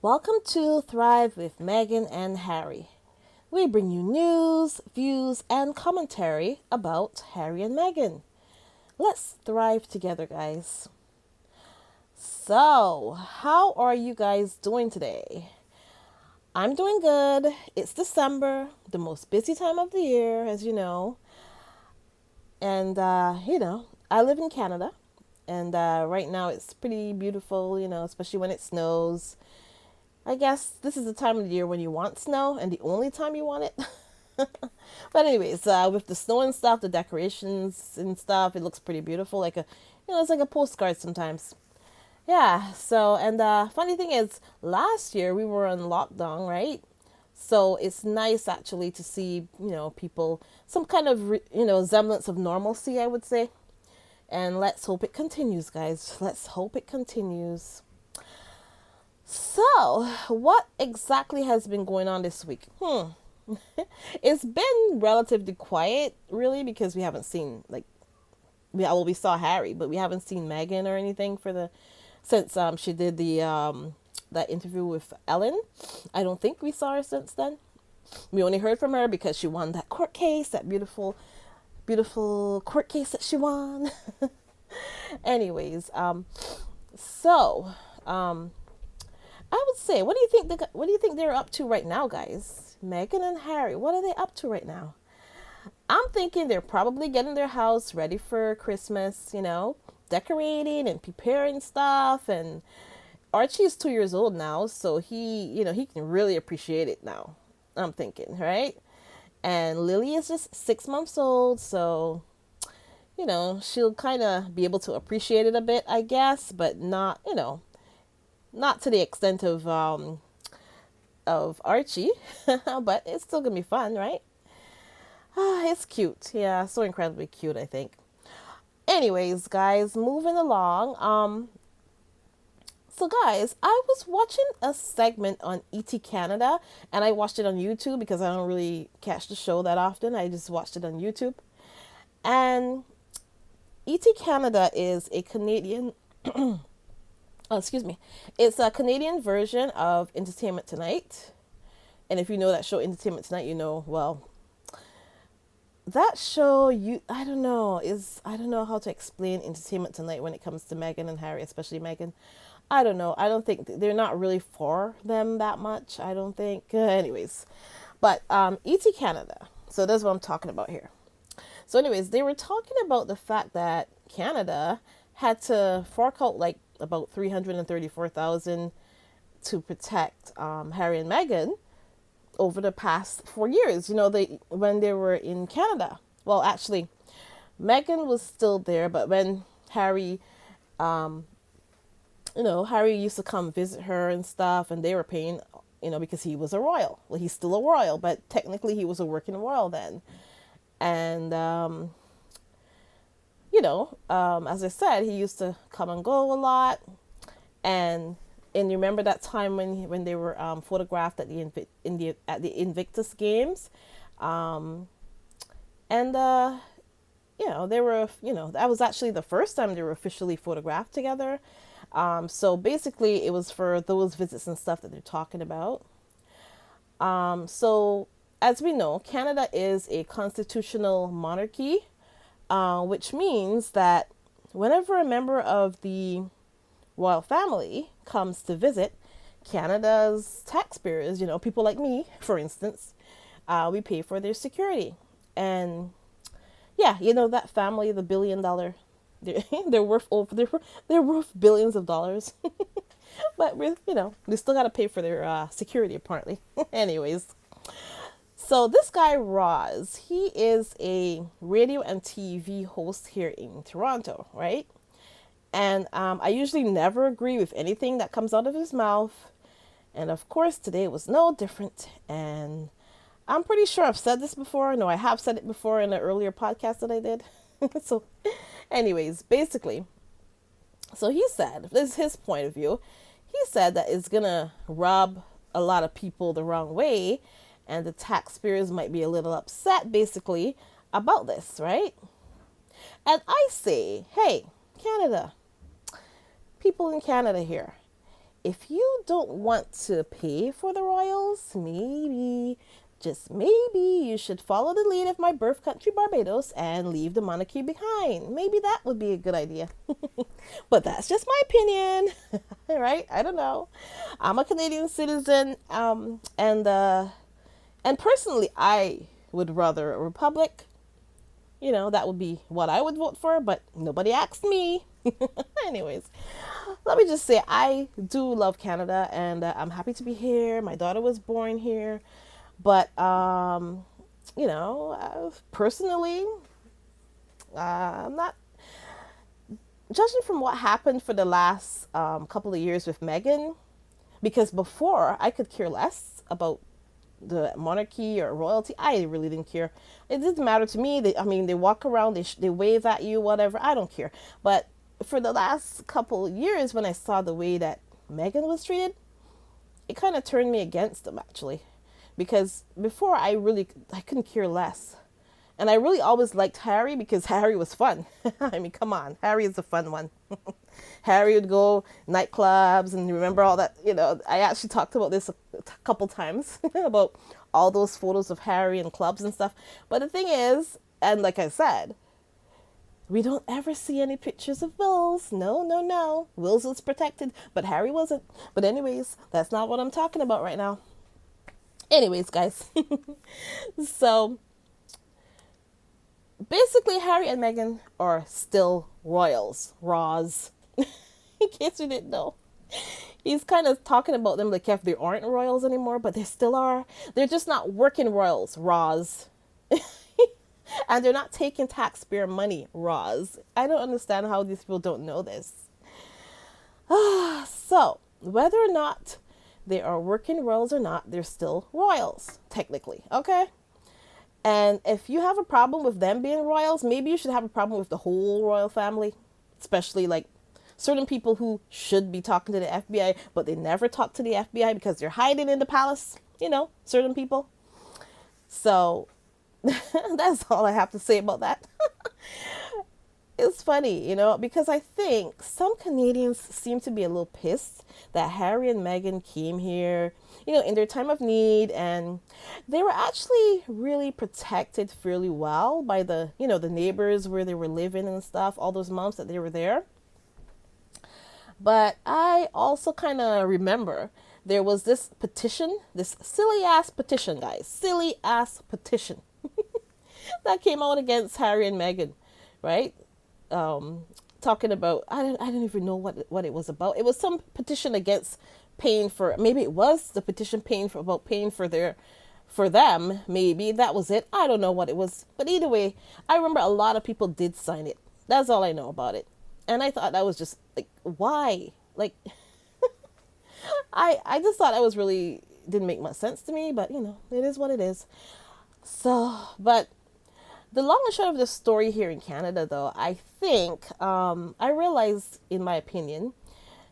Welcome to Thrive with Meghan and Harry. We bring you news, views, and commentary about Harry and Meghan. Let's thrive together, guys. So, how are you guys doing today? I'm doing good. It's December, the most busy time of the year, as you know. And, I live in Canada. And right now it's pretty beautiful, especially when it snows. I guess this is the time of the year when you want snow and the only time you want it. But anyways, with the snow and stuff, the decorations and stuff, it looks pretty beautiful. It's like a postcard sometimes. Yeah. So, and funny thing is, last year we were on lockdown, right? So it's nice actually to see, people, some kind of, semblance of normalcy, I would say. And let's hope it continues, guys. Let's hope it continues. So, what exactly has been going on this week? It's been relatively quiet, really, because we haven't seen we saw Harry, but we haven't seen Meghan or anything since she did the that interview with Ellen. I don't think we saw her since then. We only heard from her because she won that court case, that beautiful, beautiful court case that she won. Anyways, so I would say, what do you think they're up to right now, guys? Meghan and Harry, what are they up to right now? I'm thinking they're probably getting their house ready for Christmas, decorating and preparing stuff. And Archie is 2 years old now, so he can really appreciate it now. I'm thinking, right? And Lily is just 6 months old, so she'll kind of be able to appreciate it a bit, I guess, but not to the extent of Archie, but it's still gonna be fun, right? It's cute, yeah, so incredibly cute, I think. Anyways, guys, moving along. So guys, I was watching a segment on ET Canada, and I watched it on YouTube because I don't really catch the show that often. I just watched it on YouTube, and ET Canada is a Canadian. Oh, excuse me. It's a Canadian version of Entertainment Tonight. And if you know that show, Entertainment Tonight, well, that show, I don't know how to explain Entertainment Tonight when it comes to Meghan and Harry, especially Meghan. I don't know. I don't think they're not really for them that much. I don't think. Anyways, but ET Canada. So that's what I'm talking about here. So, anyways, they were talking about the fact that Canada had to fork out like about 334,000 to protect Harry and Meghan over the past 4 years. When they were in Canada. Well, actually, Meghan was still there, but when Harry, Harry used to come visit her and stuff, and they were paying, because he was a royal. Well, he's still a royal, but technically he was a working royal then. And as I said, he used to come and go a lot, and you remember that time when they were photographed at the Invictus Games, and they were that was actually the first time they were officially photographed together. So basically, it was for those visits and stuff that they're talking about. So as we know, Canada is a constitutional monarchy, which means that whenever a member of the royal family comes to visit, Canada's taxpayers, people like me, for instance, we pay for their security. And yeah, that family, the $1 billion, they're worth billions of dollars. But we still got to pay for their security apparently. Anyways, so this guy Roz, he is a radio and TV host here in Toronto, right? And I usually never agree with anything that comes out of his mouth. And of course, today was no different. And I'm pretty sure I've said this before. No, I have said it before in an earlier podcast that I did. So, anyways, basically, so he said, this is his point of view. He said that it's going to rub a lot of people the wrong way. And the taxpayers might be a little upset, basically, about this, right? And I say, hey, Canada, people in Canada here, if you don't want to pay for the royals, maybe, just maybe, you should follow the lead of my birth country, Barbados, and leave the monarchy behind. Maybe that would be a good idea. But that's just my opinion, right? I don't know. I'm a Canadian citizen, and personally, I would rather a republic. That would be what I would vote for, but nobody asked me. Anyways, let me just say I do love Canada, and I'm happy to be here. My daughter was born here, but personally, I'm not judging from what happened for the last couple of years with Meghan, because before I could care less about the monarchy or royalty. I really didn't care. It didn't matter to me. They walk around, they wave at you, whatever. I don't care. But for the last couple of years, when I saw the way that Meghan was treated, it kind of turned me against them, actually, because before I couldn't care less. And I really always liked Harry because Harry was fun. I mean, come on, Harry is a fun one. Harry would go nightclubs and remember all that. I actually talked about this a couple times about all those photos of Harry in clubs and stuff. But the thing is, and like I said, we don't ever see any pictures of Wills. No, no, no. Wills was protected, but Harry wasn't. But anyways, that's not what I'm talking about right now. Anyways, guys. So basically, Harry and Meghan are still royals, Roz. In case you didn't know. He's kind of talking about them like if they aren't royals anymore, but they still are. They're just not working royals, Roz. And they're not taking taxpayer money, Roz. I don't understand how these people don't know this. So, whether or not they are working royals or not, they're still royals, technically, okay? And if you have a problem with them being royals, maybe you should have a problem with the whole royal family, especially like certain people who should be talking to the FBI, but they never talk to the FBI because they're hiding in the palace, certain people. So that's all I have to say about that. It's funny, because I think some Canadians seem to be a little pissed that Harry and Meghan came here, in their time of need, and they were actually really protected fairly well by the neighbors where they were living and stuff, all those months that they were there. But I also kind of remember there was this petition, this silly ass petition, guys, silly ass petition that came out against Harry and Meghan, right? Talking about, I don't even know what it was about. It was some petition against paying for, maybe it was the petition about paying for them, maybe that was it. I don't know what it was, but either way, I remember a lot of people did sign it. That's all I know about it. And I thought that was just like, why? Like, I just thought that was really didn't make much sense to me, but it is what it is. So, but the long and short of the story here in Canada, though, I think I realized, in my opinion,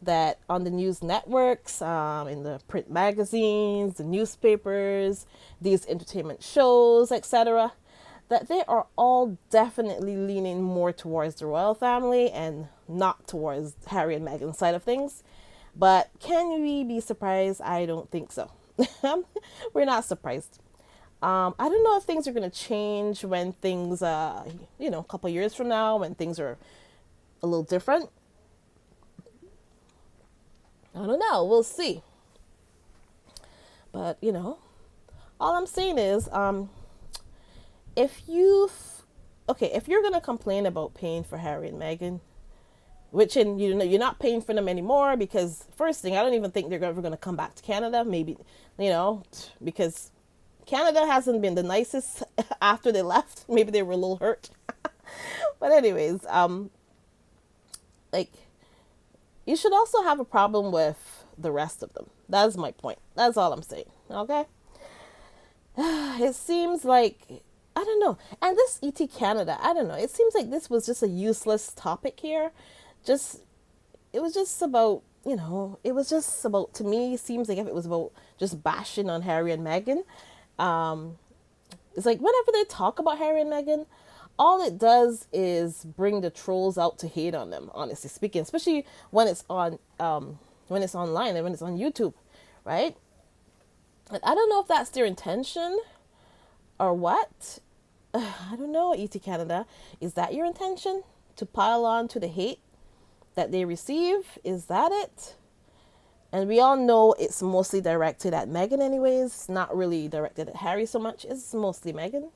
that on the news networks, in the print magazines, the newspapers, these entertainment shows, etc., that they are all definitely leaning more towards the royal family and not towards Harry and Meghan's side of things. But can we be surprised? I don't think so. We're not surprised. I don't know if things are going to change when things, a couple years from now, when things are a little different. I don't know. We'll see. But, all I'm saying is, if you're going to complain about paying for Harry and Meghan, which you're not paying for them anymore, because first thing, I don't even think they're ever going to come back to Canada. Maybe, because Canada hasn't been the nicest after they left. Maybe they were a little hurt. But anyways, you should also have a problem with the rest of them. That's my point. That's all I'm saying. Okay? It seems like, I don't know. And this ET Canada, I don't know. It seems like this was just a useless topic here. It was just about, to me, it seems like if it was about just bashing on Harry and Meghan. It's like whenever they talk about Harry and Meghan, all it does is bring the trolls out to hate on them, honestly speaking, especially when it's on when it's online and when it's on YouTube, right? And I don't know if that's their intention or what. I don't know, ET Canada. Is that your intention? To pile on to the hate that they receive? Is that it? And we all know it's mostly directed at Meghan anyways, not really directed at Harry so much. It's mostly Meghan.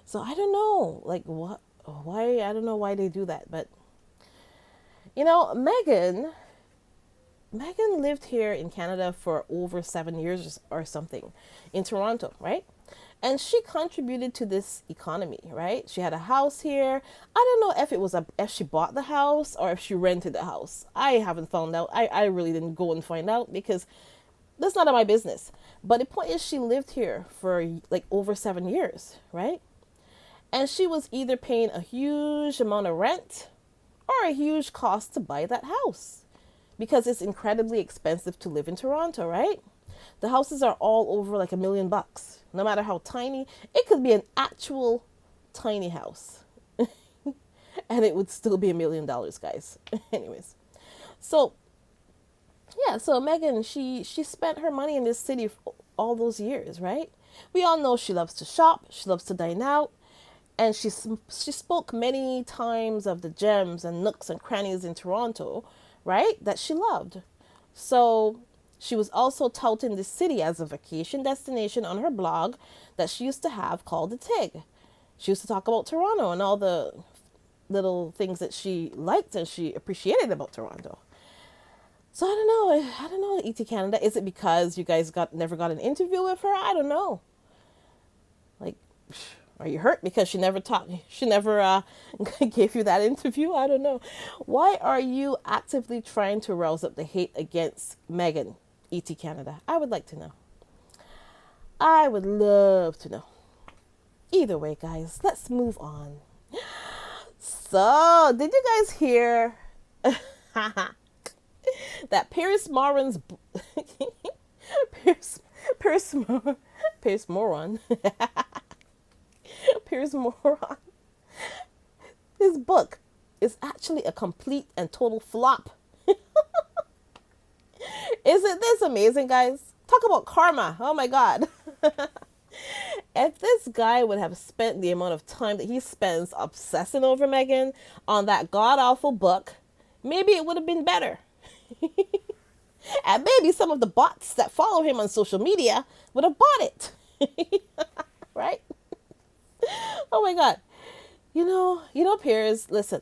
So I don't know, like what, why, I don't know why they do that. But, you know, Meghan lived here in Canada for over 7 years or something in Toronto, right? And she contributed to this economy, right? She had a house here. I don't know if it was if she bought the house or if she rented the house. I haven't found out. I really didn't go and find out because that's none of my business. But the point is she lived here for like over 7 years, right? And she was either paying a huge amount of rent or a huge cost to buy that house because it's incredibly expensive to live in Toronto, right? The houses are all over like $1,000,000, no matter how tiny. It could be an actual tiny house and it would still be $1,000,000, guys. Anyways, so yeah, so Meghan, she spent her money in this city for all those years, right? We all know she loves to shop, she loves to dine out, and she spoke many times of the gems and nooks and crannies in Toronto, right, that she loved. So she was also touting the city as a vacation destination on her blog that she used to have called The Tig. She used to talk about Toronto and all the little things that she liked and she appreciated about Toronto. So I don't know, ET Canada. Is it because you guys never got an interview with her? I don't know. Like, are you hurt because she never gave you that interview? I don't know. Why are you actively trying to rouse up the hate against Meghan, ET Canada? I would like to know. I would love to know. Either way, guys, let's move on. So, did you guys hear that Piers Morgan's Piers Moron Piers Moron, his book is actually a complete and total flop. Isn't this amazing, guys? Talk about karma. Oh my God. If this guy would have spent the amount of time that he spends obsessing over Meghan on that god-awful book, maybe it would have been better. And maybe some of the bots that follow him on social media would have bought it. Right? Oh my God. Piers, listen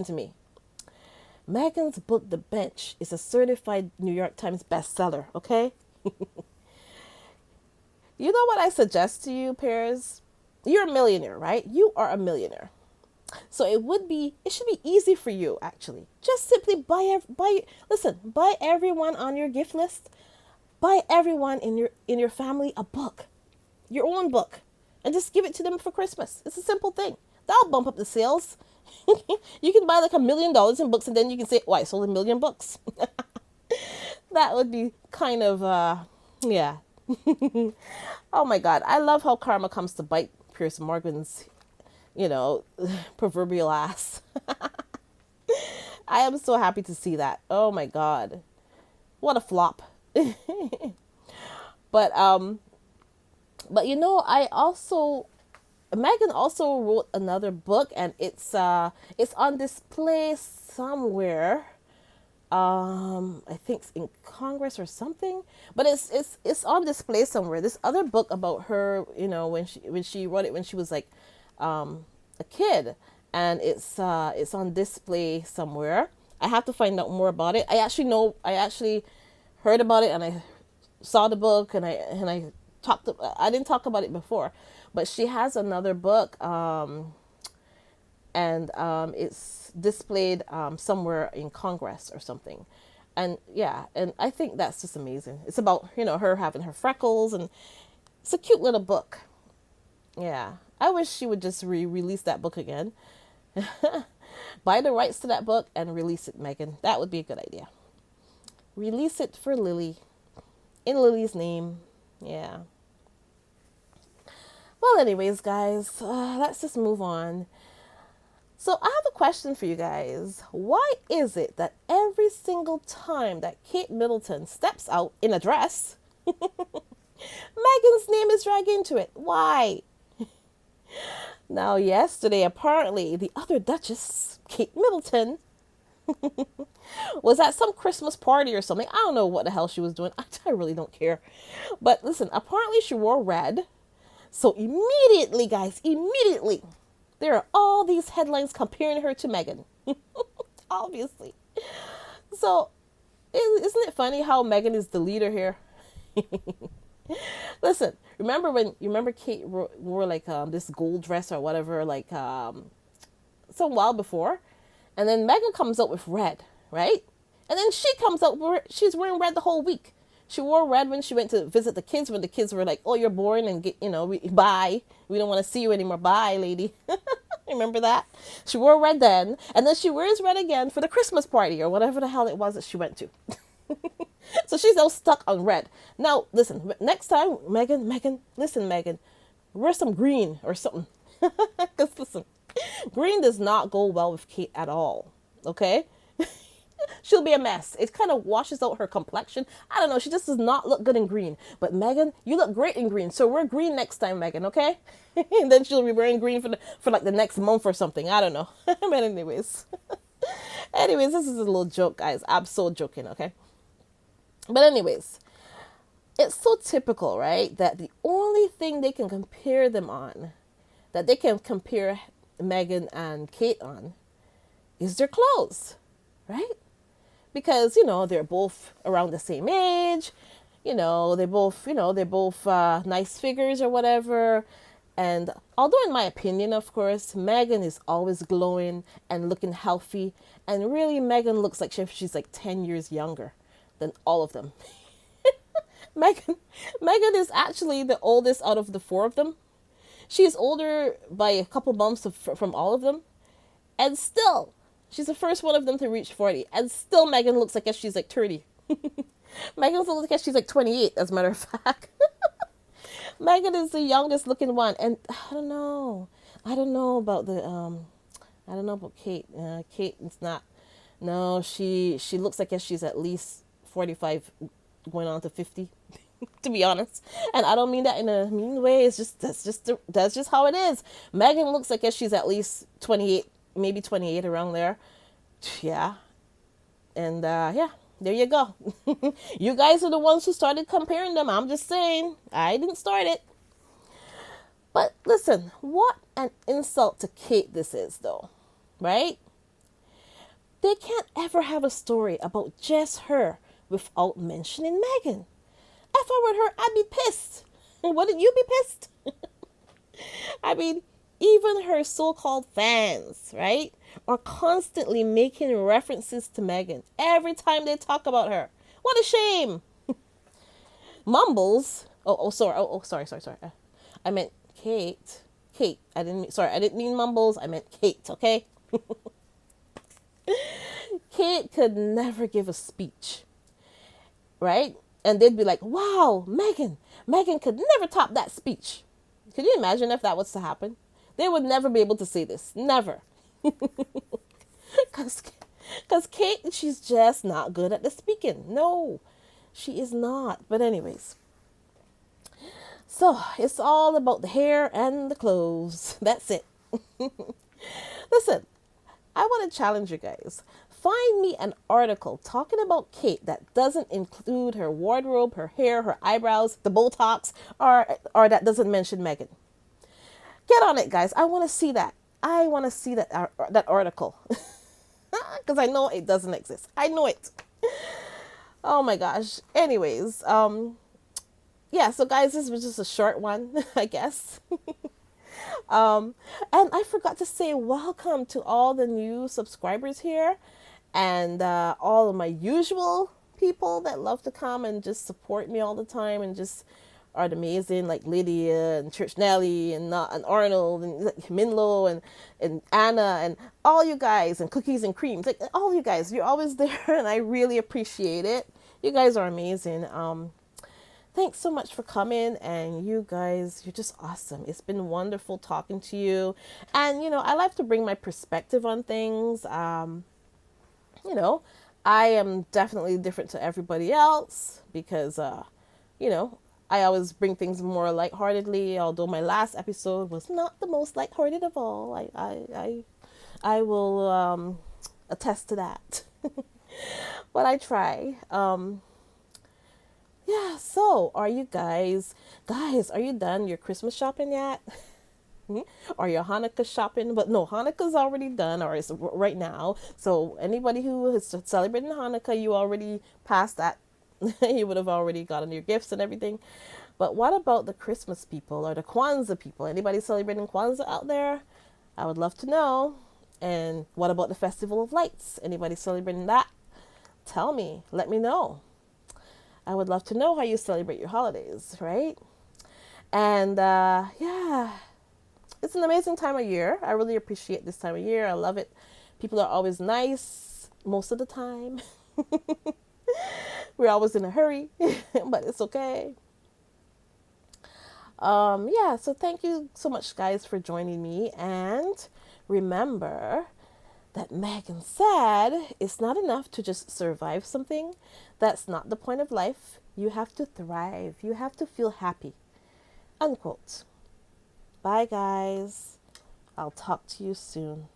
to me. Meghan's book, The Bench, is a certified New York Times bestseller, okay? You know what I suggest to you, Piers? You're a millionaire, right? You are a millionaire. So it should be easy for you, actually. Just simply buy everyone on your gift list, buy everyone in your family a book, your own book, and just give it to them for Christmas. It's a simple thing. That'll bump up the sales. You can buy like $1 million in books, and then you can say, "Oh, I sold 1,000,000 books." That would be kind of, yeah. Oh my God, I love how karma comes to bite Piers Morgan's, proverbial ass. I am so happy to see that. Oh my God, what a flop. But Meghan also wrote another book, and it's on display somewhere. I think it's in Congress or something, but it's on display somewhere. This other book about her, when she wrote it when she was like a kid, and it's on display somewhere. I have to find out more about it. I actually heard about it, and I saw the book, and I didn't talk about it before, but she has another book, and it's displayed somewhere in Congress or something. And yeah, and I think that's just amazing. It's about, her having her freckles, and it's a cute little book. Yeah, I wish she would just release that book again. Buy the rights to that book and release it, Meghan. That would be a good idea. Release it for Lily, in Lily's name. Yeah. Well, anyways, guys, let's just move on. So I have a question for you guys. Why is it that every single time that Kate Middleton steps out in a dress, Meghan's name is dragged into it? Why? Now, yesterday, apparently, the other Duchess, Kate Middleton, was at some Christmas party or something. I don't know what the hell she was doing. I really don't care. But listen, apparently she wore red. So immediately, guys, immediately, there are all these headlines comparing her to Meghan. Obviously. So, isn't it funny how Meghan is the leader here? Listen, remember Kate wore like this gold dress or whatever, like some while before, and then Meghan comes out with red, right? And then she comes out she's wearing red the whole week. She wore red when she went to visit the kids, when the kids were like, "Oh, you're boring, and bye. We don't want to see you anymore. Bye, lady." Remember that? She wore red then, and then she wears red again for the Christmas party or whatever the hell it was that she went to. So she's all stuck on red. Now, listen, next time, Meghan, listen, Meghan, wear some green or something. Because, listen, green does not go well with Kate at all, okay? She'll be a mess. It kind of washes out her complexion. I don't know. She just does not look good in green. But Meghan, you look great in green. So wear green next time, Meghan, okay? And then she'll be wearing green for like the next month or something. I don't know. But anyways. Anyways, this is a little joke, guys. I'm so joking, okay? But anyways, it's so typical, right? That the only thing they can compare them on, that they can compare Meghan and Kate on, is their clothes, right? Because, they're both around the same age, they're both nice figures or whatever. And although in my opinion, of course, Meghan is always glowing and looking healthy. And really, Meghan looks like she's like 10 years younger than all of them. Meghan is actually the oldest out of the four of them. She's older by a couple months from all of them. And still, she's the first one of them to reach 40. And still, Meghan looks like she's like 30. Meghan looks like she's like 28, as a matter of fact. Meghan is the youngest looking one. And I don't know. I don't know about Kate. Kate is not. No, she looks like she's at least 45 going on to 50. To be honest, and I don't mean that in a mean way. It's just that's just how it is. Meghan looks like she's at least 28, maybe 28, around there. Yeah, and yeah, there you go. You guys are the ones who started comparing them. I'm just saying, I didn't start it. But listen, what an insult to Kate this is, though, right? They can't ever have a story about just her without mentioning Meghan. If I were her, I'd be pissed. Wouldn't you be pissed? I mean, even her so-called fans, right, are constantly making references to Meghan every time they talk about her. What a shame. Mumbles. Sorry. I meant Kate. Kate. I didn't mean Mumbles. I meant Kate, okay? Kate could never give a speech, right? And they'd be like, wow, Meghan could never top that speech. Could you imagine if that was to happen? They would never be able to say this. Never. Because Kate, she's just not good at the speaking. No, she is not. But anyways. So, it's all about the hair and the clothes. That's it. Listen, I want to challenge you guys. Find me an article talking about Kate that doesn't include her wardrobe, her hair, her eyebrows, the Botox, or that doesn't mention Meghan. Get on it, guys. I want to see that. I want to see that article. Because I know it doesn't exist. I know it. Oh my gosh. Anyways, yeah, so guys, this was just a short one, I guess. And I forgot to say welcome to all the new subscribers here. And all of my usual people that love to come and just support me all the time and just are amazing, like Lydia and Church Nelly and Arnold and Minlo and Anna and all you guys and Cookies and Creams. Like all you guys, you're always there and I really appreciate it. You guys are amazing. thanks so much for coming. And you guys, you're just awesome. It's been wonderful talking to you. And, I like to bring my perspective on things. You know, I am definitely different to everybody else because, you know, I always bring things more lightheartedly, although my last episode was not the most lighthearted of all. I will attest to that. But I try. Yeah, so are you guys, are you done your Christmas shopping yet? Or your Hanukkah shopping? But no, Hanukkah's already done, or it's right now. So anybody who is celebrating Hanukkah, you already passed that. You would have already gotten your gifts and everything. But what about the Christmas people or the Kwanzaa people? Anybody celebrating Kwanzaa out there? I would love to know. And what about the Festival of Lights? Anybody celebrating that? Tell me. Let me know. I would love to know how you celebrate your holidays, right? And yeah, it's an amazing time of year. I really appreciate this time of year. I love it. People are always nice most of the time. We're always in a hurry, but it's okay. Yeah, so thank you so much, guys, for joining me. And remember that Megan said it's not enough to just survive something. That's not the point of life. You have to thrive. You have to feel happy. Unquote. Bye, guys. I'll talk to you soon.